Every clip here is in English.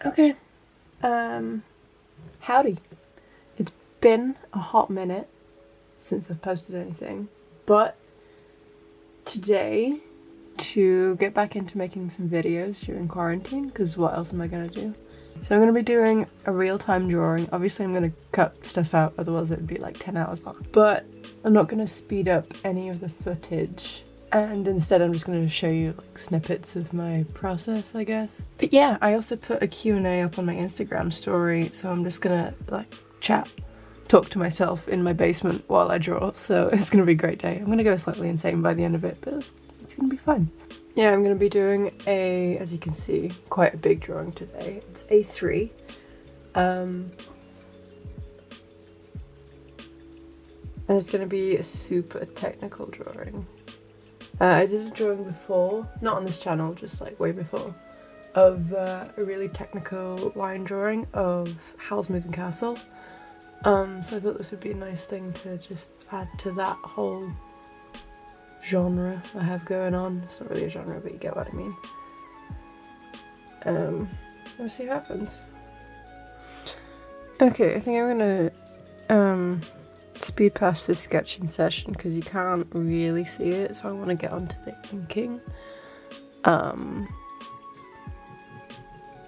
Okay, howdy. It's been a hot minute since I've posted anything, but today, to get back into making some videos during quarantine, because what else am I gonna do? So I'm gonna be doing a real-time drawing. Obviously I'm gonna cut stuff out, otherwise it would be like 10 hours long. But I'm not gonna speed up any of the footage, and instead I'm just going to show you like snippets of my process, I guess. But yeah, I also put a Q&A up on my Instagram story, so I'm just gonna like talk to myself in my basement while I draw, so it's gonna be a great day. I'm gonna go slightly insane by the end of it, but it's gonna be fun. Yeah, I'm gonna be doing as you can see, quite a big drawing today. It's A3. And it's gonna be a super technical drawing. I did a drawing before, not on this channel, just like way before, of a really technical line drawing of Howl's Moving Castle. So I thought this would be a nice thing to just add to that whole genre I have going on. It's not really a genre, but you get what I mean. Let's see what happens. Okay, I think I'm gonna speed past this sketching session because you can't really see it, so I want to get onto the inking.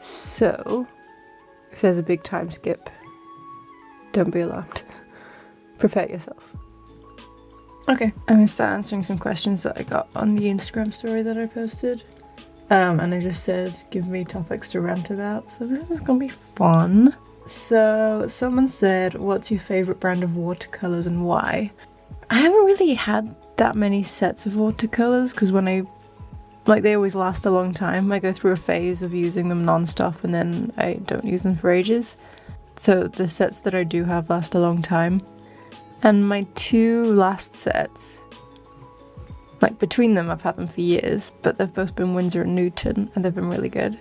So if there's a big time skip, don't be alarmed. Prepare yourself. Okay, I'm gonna start answering some questions that I got on the Instagram story that I posted. And I just said give me topics to rant about, so this is gonna be fun. So someone said, what's your favourite brand of watercolours and why? I haven't really had that many sets of watercolours because they always last a long time. I go through a phase of using them non-stop and then I don't use them for ages. So the sets that I do have last a long time. And my two last sets, like between them I've had them for years, but they've both been Winsor & Newton and they've been really good.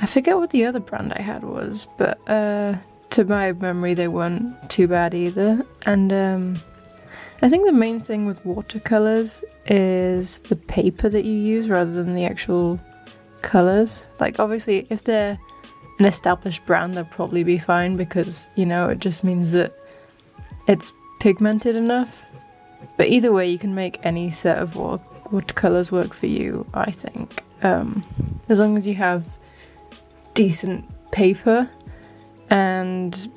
I forget what the other brand I had was, but to my memory they weren't too bad either. And I think the main thing with watercolours is the paper that you use rather than the actual colours. Like obviously if they're an established brand they'll probably be fine because, you know, it just means that it's pigmented enough. But either way you can make any set of watercolours work for you, I think. As long as you have decent paper, and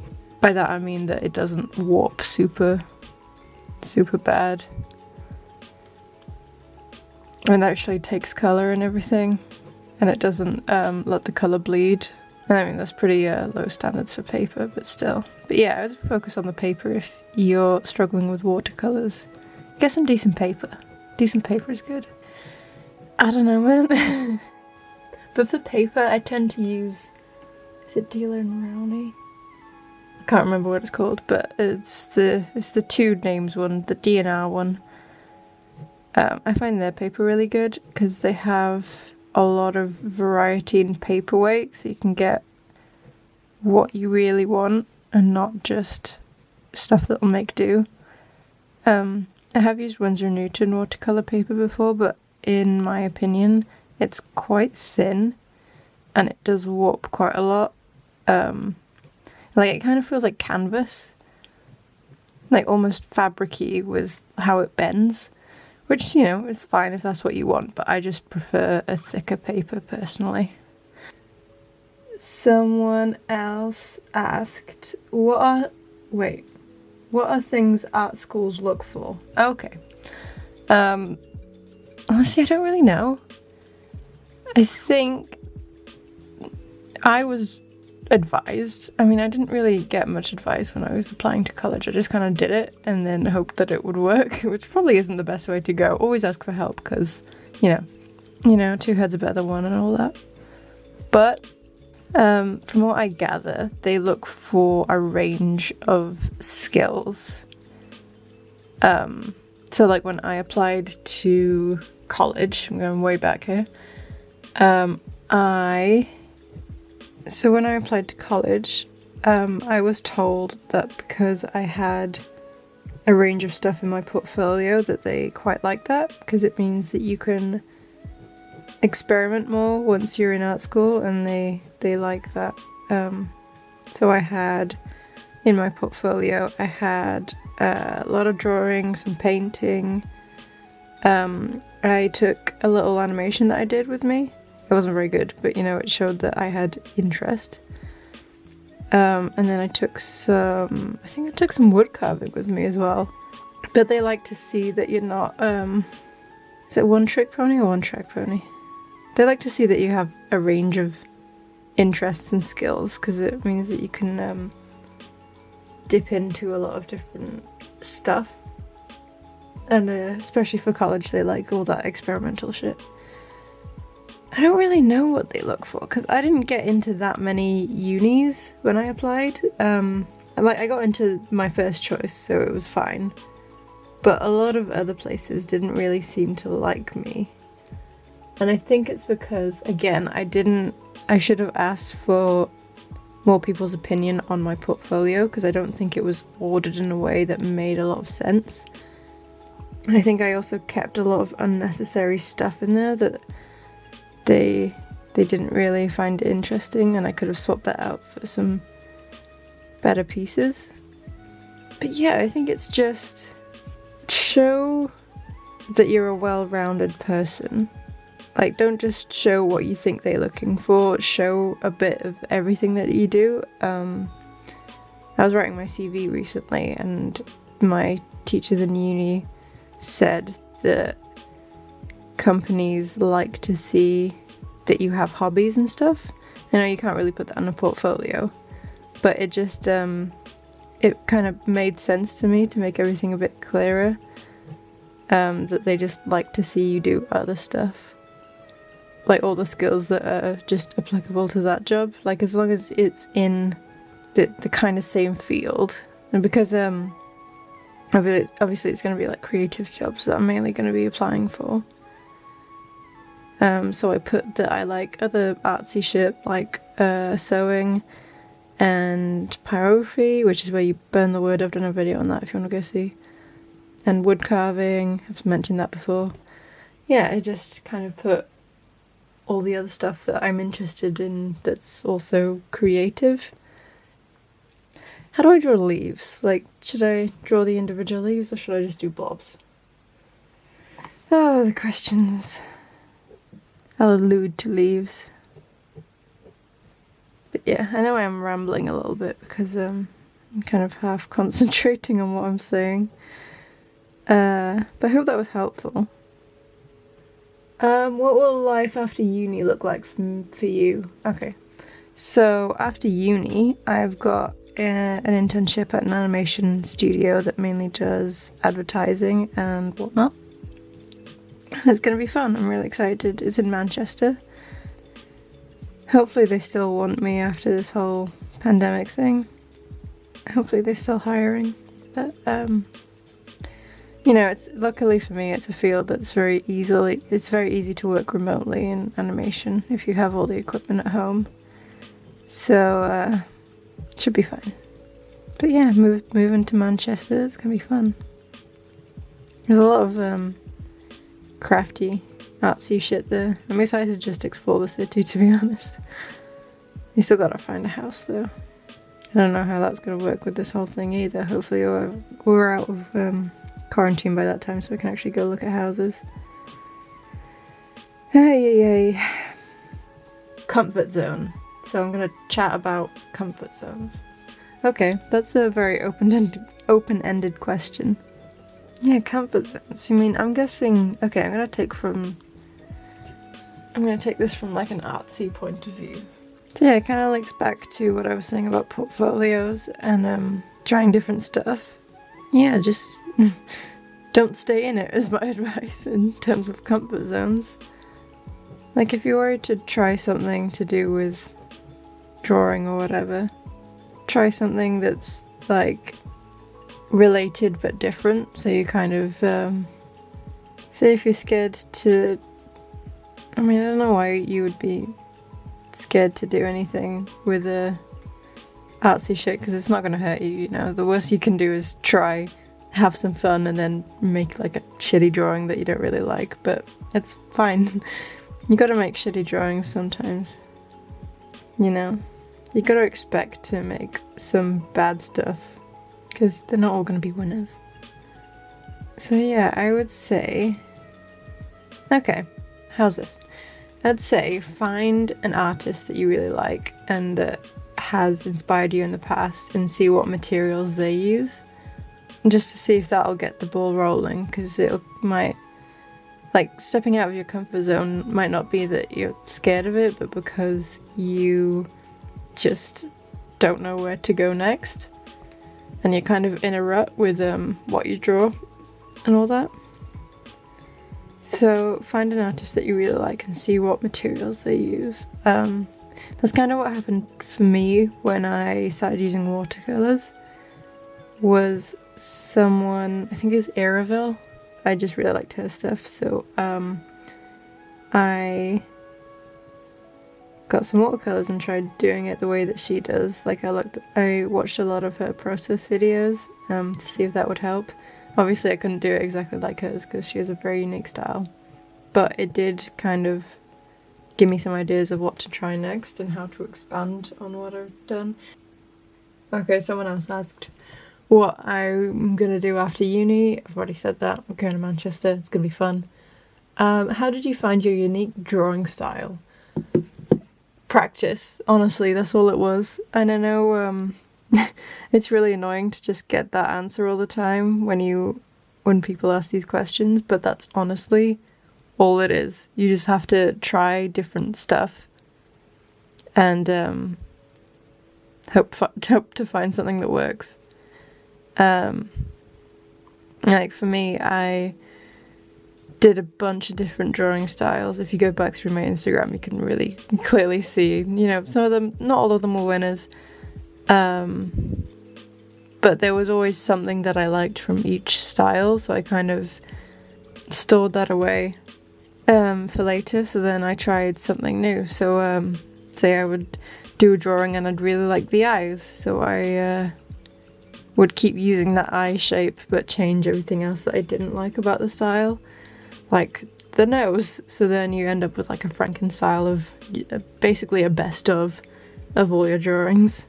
by that I mean that it doesn't warp super bad and actually takes colour and everything, and it doesn't let the colour bleed. I mean that's pretty low standards for paper, but still. But yeah, I would focus on the paper if you're struggling with watercolours. Get some decent paper. Decent paper is good. I don't know, man. But for paper, I tend to use, is it Dealer and Rowney? I can't remember what it's called, but it's the two names one, the D&R one. I find their paper really good because they have a lot of variety in paperweight, so you can get what you really want and not just stuff that'll make do. I have used Winsor & Newton watercolour paper before, but in my opinion it's quite thin and it does warp quite a lot. Like it kind of feels like canvas, like almost fabric-y with how it bends, which, you know, is fine if that's what you want, but I just prefer a thicker paper personally. Someone else asked, what are things art schools look for? Okay. Honestly, I don't really know. I think I was advised. I mean, I didn't really get much advice when I was applying to college. I just kind of did it and then hoped that it would work, which probably isn't the best way to go. Always ask for help because, you know, two heads are better than one and all that. But from what I gather, they look for a range of skills. So like when I applied to college, I'm going way back here, so when I applied to college, I was told that because I had a range of stuff in my portfolio that they quite like that, because it means that you can experiment more once you're in art school, and they like that. So I had, in my portfolio, I had a lot of drawing, some painting. I took a little animation that I did with me. It wasn't very good, but you know, it showed that I had interest. And then I think I took some wood carving with me as well. But they like to see that you're not, is it one trick pony or one track pony? They like to see that you have a range of interests and skills, because it means that you can dip into a lot of different stuff. And especially for college, they like all that experimental shit. I don't really know what they look for, because I didn't get into that many unis when I applied. I got into my first choice, so it was fine. But a lot of other places didn't really seem to like me. And I think it's because, again, I should have asked for more people's opinion on my portfolio, because I don't think it was ordered in a way that made a lot of sense. And I think I also kept a lot of unnecessary stuff in there that they didn't really find interesting, and I could have swapped that out for some better pieces. But yeah, I think it's just show that you're a well-rounded person. Like, don't just show what you think they're looking for, show a bit of everything that you do. I was writing my CV recently, and my teachers in uni said that companies like to see that you have hobbies and stuff. I know you can't really put that on a portfolio, but it just it kind of made sense to me to make everything a bit clearer, that they just like to see you do other stuff, like all the skills that are just applicable to that job, like as long as it's in the kind of same field. And because obviously it's going to be like creative jobs that I'm mainly going to be applying for. So I put that I like other artsy shit, like sewing and pyrography, which is where you burn the wood. I've done a video on that if you want to go see. And wood carving, I've mentioned that before. Yeah, I just kind of put all the other stuff that I'm interested in that's also creative. How do I draw leaves? Like, should I draw the individual leaves, or should I just do blobs? Oh, the questions. I'll allude to leaves. But yeah, I know I am rambling a little bit because I'm kind of half concentrating on what I'm saying. But I hope that was helpful. What will life after uni look like for you? Okay, so after uni, I've got an internship at an animation studio that mainly does advertising and whatnot. It's gonna be fun. I'm really excited. It's in Manchester. Hopefully they still want me after this whole pandemic thing. Hopefully they're still hiring. But you know, it's luckily for me, it's a field that's very easy to work remotely in animation if you have all the equipment at home. So should be fine. But yeah, moving to Manchester, it's gonna be fun. There's a lot of crafty, artsy shit there. I'm excited to just explore the city, to be honest. You still gotta find a house though. I don't know how that's gonna work with this whole thing either. Hopefully we're out of quarantine by that time so we can actually go look at houses. Hey. Comfort zone. So I'm gonna chat about comfort zones. Okay, that's a very open-ended question. Yeah, comfort zones. You mean, I'm guessing, okay, I'm gonna take this from like an artsy point of view. So yeah, it kind of links back to what I was saying about portfolios and trying different stuff. Yeah, just don't stay in it is my advice in terms of comfort zones. Like if you were to try something to do with drawing or whatever, try something that's like related but different. So you kind of say if you're scared to, I mean, I don't know why you would be scared to do anything with artsy shit, because it's not going to hurt you, you know. The worst you can do is try, have some fun, and then make like a shitty drawing that you don't really like, but it's fine. You gotta make shitty drawings sometimes. You know? You gotta expect to make some bad stuff, because they're not all gonna be winners. So yeah, I would say... Okay, how's this? I'd say find an artist that you really like and that has inspired you in the past and see what materials they use. Just to see if that'll get the ball rolling, because it might... Like, stepping out of your comfort zone might not be that you're scared of it, but because you just don't know where to go next. And you're kind of in a rut with what you draw and all that. So find an artist that you really like and see what materials they use. That's kind of what happened for me when I started using watercolors. Was someone, I think it was Araville. I just really liked her stuff, so I got some watercolors and tried doing it the way that she does. Like I watched a lot of her process videos to see if that would help. Obviously I couldn't do it exactly like hers because she has a very unique style, but it did kind of give me some ideas of what to try next and how to expand on what I've done. Okay, someone else asked what I'm gonna do after uni. I've already said that. I'm going to Manchester, it's gonna be fun. How did you find your unique drawing style? Practice, honestly, that's all it was. And I know it's really annoying to just get that answer all the time when people ask these questions, but that's honestly all it is. You just have to try different stuff and hope to find something that works. Like for me, I did a bunch of different drawing styles. If you go back through my Instagram, you can really clearly see, you know, some of them, not all of them were winners, but there was always something that I liked from each style, so I kind of stored that away for later. So then I tried something new. So say I would do a drawing and I'd really like the eyes, so I would keep using that eye shape but change everything else that I didn't like about the style, like the nose. So then you end up with like a Frankenstyle of basically a best of all your drawings,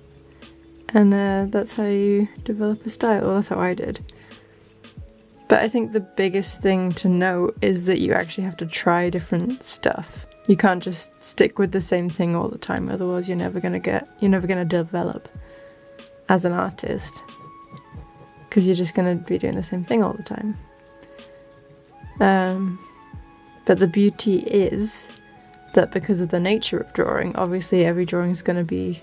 and that's how you develop a style. Well, that's how I did. But I think the biggest thing to know is that you actually have to try different stuff. You can't just stick with the same thing all the time, otherwise you're never gonna develop as an artist, because you're just going to be doing the same thing all the time. But the beauty is that because of the nature of drawing, obviously every drawing is going to be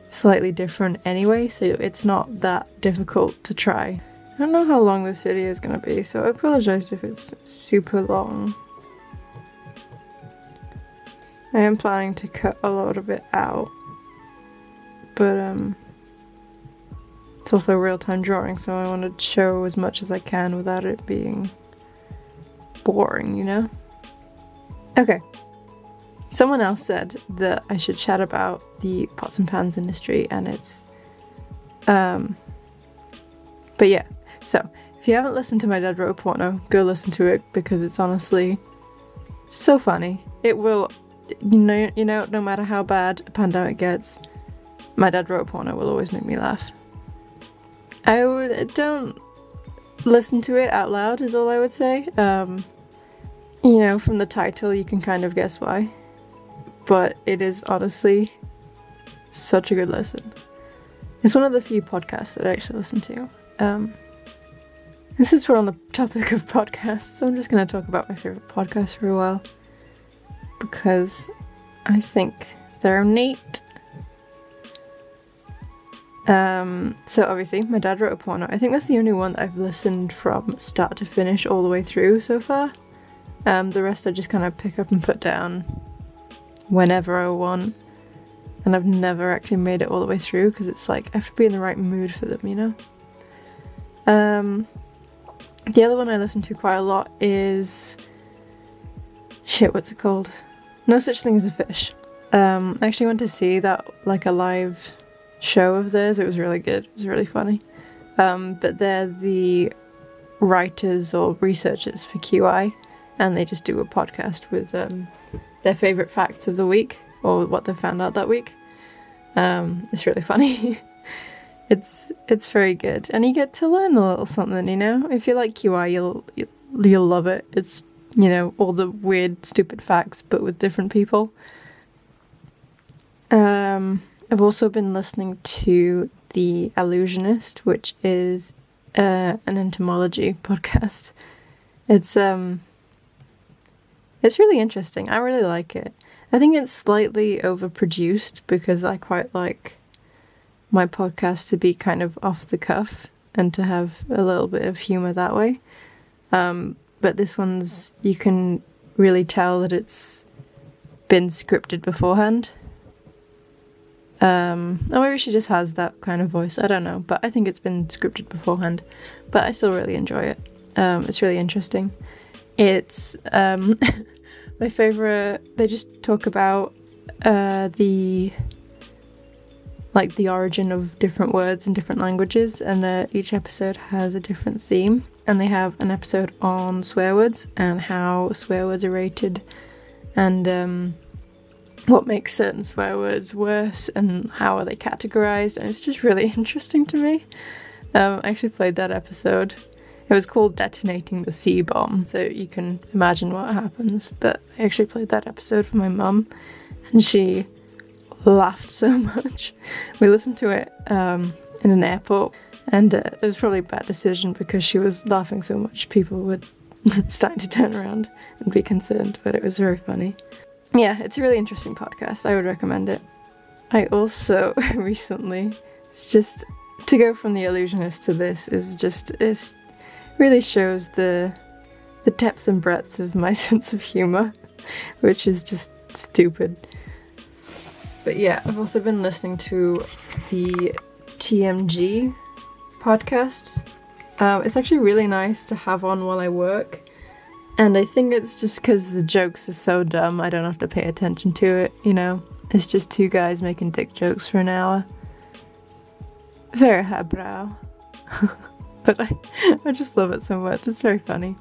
slightly different anyway, so it's not that difficult to try. I don't know how long this video is going to be, so I apologise if it's super long. I am planning to cut a lot of it out, but it's also real-time drawing, so I want to show as much as I can without it being boring, you know? Okay. Someone else said that I should chat about the pots and pans industry, and it's... But yeah, so, if you haven't listened to my dad wrote a porno, go listen to it, because it's honestly so funny. It will, you know, no matter how bad a pandemic gets, my dad wrote a porno will always make me laugh. Don't listen to it out loud is all I would say. You know, from the title you can kind of guess why, but it is honestly such a good listen. It's one of the few podcasts that I actually listen to. This is on the topic of podcasts, so I'm just going to talk about my favourite podcasts for a while, because I think they're neat. So obviously my dad wrote a porno. I think that's the only one that I've listened from start to finish all the way through so far. The rest I just kind of pick up and put down whenever I want, and I've never actually made it all the way through because it's like I have to be in the right mood for them, you know? The other one I listen to quite a lot is what's it called? No Such Thing as a Fish. I actually went to see that, like a live show of theirs. It was really good. It was really funny. But they're the writers or researchers for QI, and they just do a podcast with their favourite facts of the week, or what they found out that week. It's really funny. It's very good, and you get to learn a little something, you know? If you like QI, you'll love it. It's, you know, all the weird, stupid facts, but with different people. I've also been listening to The Illusionist, which is an entomology podcast. It's really interesting. I really like it. I think it's slightly overproduced because I quite like my podcast to be kind of off the cuff and to have a little bit of humour that way. But this one's, you can really tell that it's been scripted beforehand. Or maybe she just has that kind of voice, I don't know, but I think it's been scripted beforehand. But I still really enjoy it. It's really interesting. It's my favourite. They just talk about the origin of different words in different languages, and each episode has a different theme. And they have an episode on swear words and how swear words are rated, and what makes certain swear words worse and how are they categorized. And it's just really interesting to me. I actually played that episode. It was called Detonating the Sea Bomb, so you can imagine what happens. But I actually played that episode for my mum, and she laughed so much. We listened to it in an airport, and it was probably a bad decision because she was laughing so much people were starting to turn around and be concerned, but it was very funny. Yeah, it's a really interesting podcast. I would recommend it. I also recently, it's just to go from The Illusionist to this it really shows the depth and breadth of my sense of humour, which is just stupid. But yeah, I've also been listening to the TMG podcast. It's actually really nice to have on while I work, and I think it's just because the jokes are so dumb I don't have to pay attention to it, you know? It's just two guys making dick jokes for an hour. Very highbrow. But I just love it so much. It's very funny.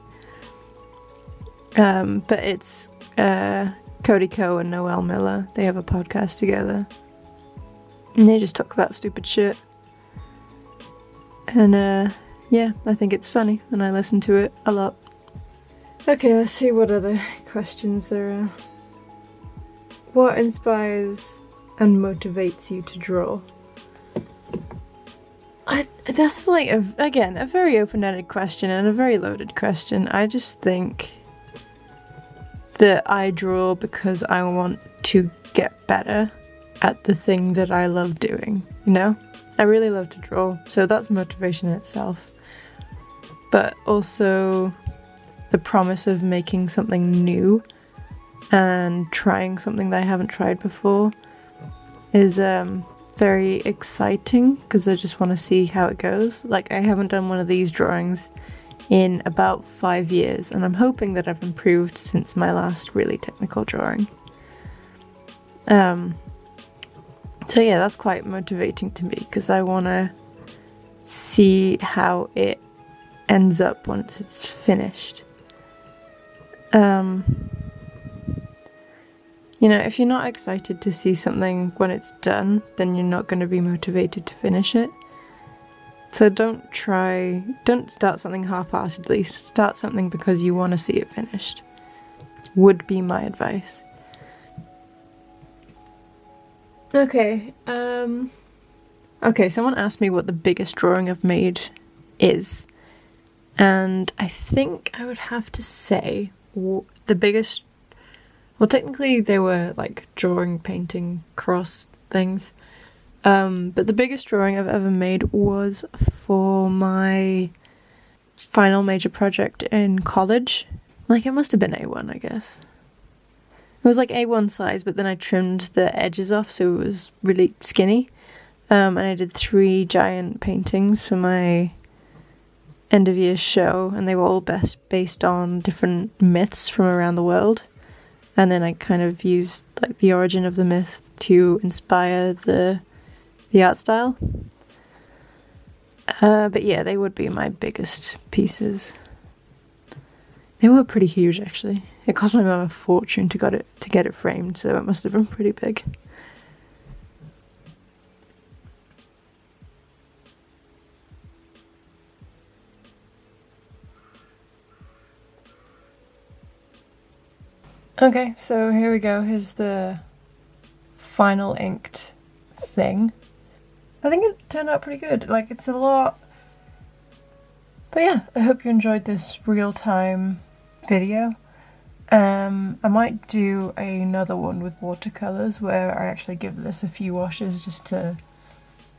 But it's Cody Ko and Noel Miller. They have a podcast together, and they just talk about stupid shit. And yeah, I think it's funny, and I listen to it a lot. Okay, let's see what other questions there are. What inspires and motivates you to draw? That's like, again, a very open-ended question and a very loaded question. I just think that I draw because I want to get better at the thing that I love doing, you know? I really love to draw, so that's motivation in itself. But also the promise of making something new and trying something that I haven't tried before is very exciting, because I just want to see how it goes. Like, I haven't done one of these drawings in about 5 years, and I'm hoping that I've improved since my last really technical drawing. So yeah, that's quite motivating to me, because I want to see how it ends up once it's finished. You know, if you're not excited to see something when it's done, then you're not going to be motivated to finish it. So don't start something half-heartedly. Start something because you want to see it finished. Would be my advice. Okay, someone asked me what the biggest drawing I've made is. And I think I would have to say the biggest... Well, technically they were like drawing, painting, cross things. But the biggest drawing I've ever made was for my final major project in college. Like, it must have been A1, I guess. It was like A1 size, but then I trimmed the edges off so it was really skinny. And I did 3 giant paintings for my end of year show, and they were all based on different myths from around the world. And then I kind of used like the origin of the myth to inspire the art style. But yeah, they would be my biggest pieces. They were pretty huge actually. It cost my mum a fortune to get it framed, so it must have been pretty big. Okay, so here we go. Here's the final inked thing. I think it turned out pretty good. Like, it's a lot. But yeah, I hope you enjoyed this real-time video. I might do another one with watercolors where I actually give this a few washes just to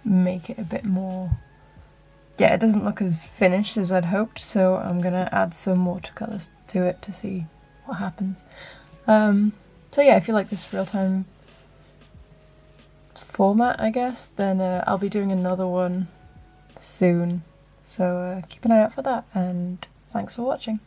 make it a bit more. Yeah, it doesn't look as finished as I'd hoped, so I'm gonna add some watercolors to it to see what happens. So yeah, if you like this real-time format, I guess, then I'll be doing another one soon. So keep an eye out for that, and thanks for watching.